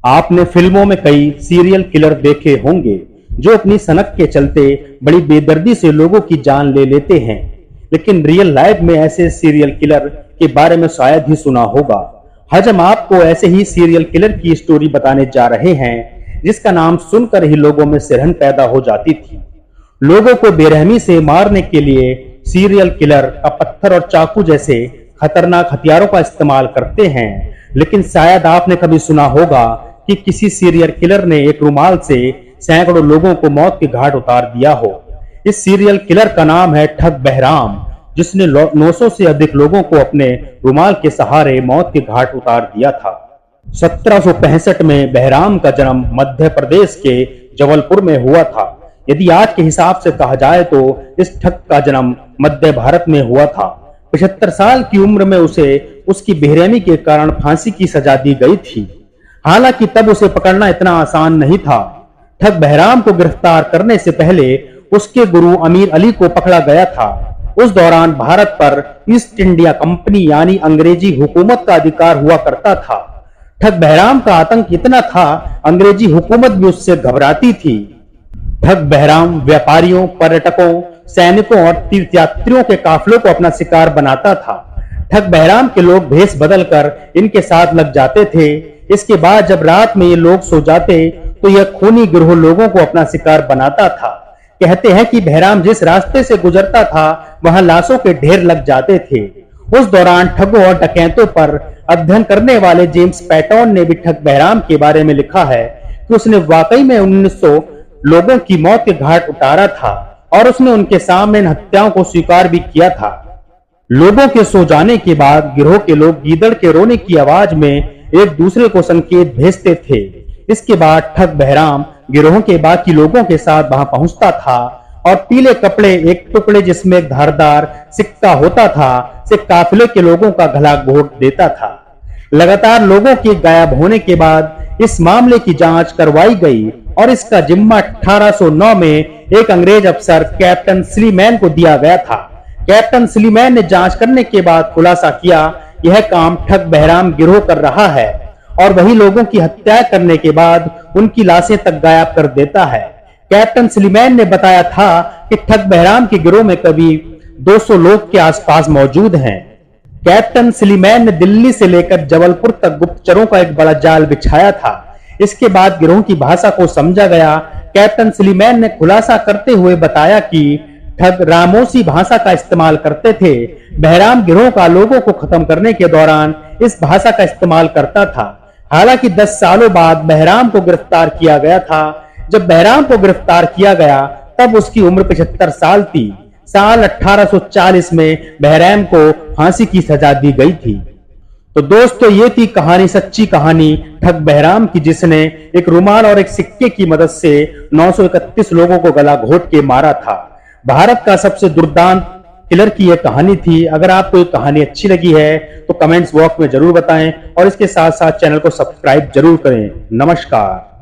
आपने फिल्मों में कई सीरियल किलर देखे होंगे जो अपनी सनक के चलते बड़ी बेदर्दी से लोगों की जान ले लेते हैं, लेकिन रियल लाइफ में ऐसे सीरियल किलर के बारे में शायद ही सुना होगा। आज हम आपको ऐसे ही सीरियल किलर की स्टोरी बताने जा रहे हैं जिसका नाम सुनकर ही लोगों में सिरहन पैदा हो जाती थी। लोगों को बेरहमी से मारने के लिए सीरियल किलर अब पत्थर और चाकू जैसे खतरनाक हथियारों का इस्तेमाल करते हैं, लेकिन शायद आपने कभी सुना होगा कि किसी सीरियल किलर ने एक रुमाल से सैकड़ों लोगों को मौत के घाट उतार दिया हो। इस सीरियल किलर का नाम है ठग बहराम, जिसने 900 से अधिक लोगों को अपने रुमाल के सहारे मौत के घाट उतार दिया था। 1765 में बहराम का जन्म मध्य प्रदेश के जबलपुर में हुआ था। यदि आज के हिसाब से कहा जाए तो इस ठग का जन्म मध्य भारत में हुआ था। 75 साल की उम्र में उसे उसकी बेरहमी के कारण फांसी की सजा दी गई थी। हालांकि तब उसे पकड़ना इतना आसान नहीं था। ठग बहराम को गिरफ्तार करने से पहले उसके गुरु अमीर अली को पकड़ा गया था। उस दौरान भारत पर ईस्ट इंडिया कंपनी यानी अंग्रेजी हुकूमत का अधिकार हुआ करता था। ठग बहराम का आतंक इतना था, अंग्रेजी हुकूमत भी उससे घबराती थी। ठग बहराम व्यापारियों, पर्यटकों, सैनिकों और तीर्थयात्रियों के काफिलों को अपना शिकार बनाता था। ठग बहराम के लोग भेष बदलकर इनके साथ लग जाते थे। इसके बाद जब रात में ये लोग सो जाते तो यह खूनी गिरोह लोगों को अपना शिकार बनाता था। कहते हैं कि बहराम जिस रास्ते से गुजरता था वहां लाशों के ढेर लग जाते थे। उस दौरान ठगों और डकैतों पर अध्ययन करने वाले जेम्स पैटर्न ने भी ठग बहराम के बारे में लिखा है कि उसने वाकई में 1900 लोगों की मौत के घाट उतारा था और उसने उनके सामने इन हत्याओं को स्वीकार भी किया था। लोगों के सो जाने के बाद गिरोह के लोग गीदड़ के रोने की आवाज में एक दूसरे को संकेत भेजते थे। इसके बाद ठग बहराम गिरोह के बाकी लोगों के साथ वहां पहुंचता था और पीले कपड़े एक टुकड़े जिसमें एक धारदार सिक्का होता था से काफिले के लोगों का गला घोट देता था। लगातार लोगों के गायब होने के बाद इस मामले की जांच करवाई गई और इसका जिम्मा 1809 में एक अंग्रेज अफसर कैप्टन स्लीमैन को दिया गया था। कैप्टन स्लीमैन ने जांच करने के बाद खुलासा किया यह काम ठग बहराम गिरोह कर रहा है और वही लोगों की हत्या करने के बाद उनकी लाशें तक गायब कर देता है। कैप्टन स्लीमैन ने बताया था कि ठग बहराम के गिरोह में करीब 200 लोग के आसपास मौजूद हैं। कैप्टन स्लीमैन ने दिल्ली से लेकर जबलपुर तक गुप्तचरों का एक बड़ा जाल बिछाया था। इसके बाद गिरोह की भाषा को समझा गया। कैप्टन स्लीमैन ने खुलासा करते हुए बताया कि ठग रामोसी भाषा का इस्तेमाल करते थे। बहराम गिरोह का लोगों को खत्म करने के दौरान इस भाषा का इस्तेमाल करता था। हालांकि 10 सालों बाद बहराम को गिरफ्तार किया गया था। जब बहराम को गिरफ्तार किया गया तब उसकी उम्र 75 साल थी। साल 1840 में बहराम को फांसी की सजा दी गई थी। तो दोस्तों, ये थी कहानी, सच्ची कहानी ठग बहराम की, जिसने एक रुमाल और एक सिक्के की मदद से 931 लोगों को गला घोट के मारा था। भारत का सबसे दुर्दांत किलर की यह कहानी थी। अगर आपको ये कहानी अच्छी लगी है तो कमेंट्स बॉक्स में जरूर बताएं और इसके साथ साथ चैनल को सब्सक्राइब जरूर करें। नमस्कार।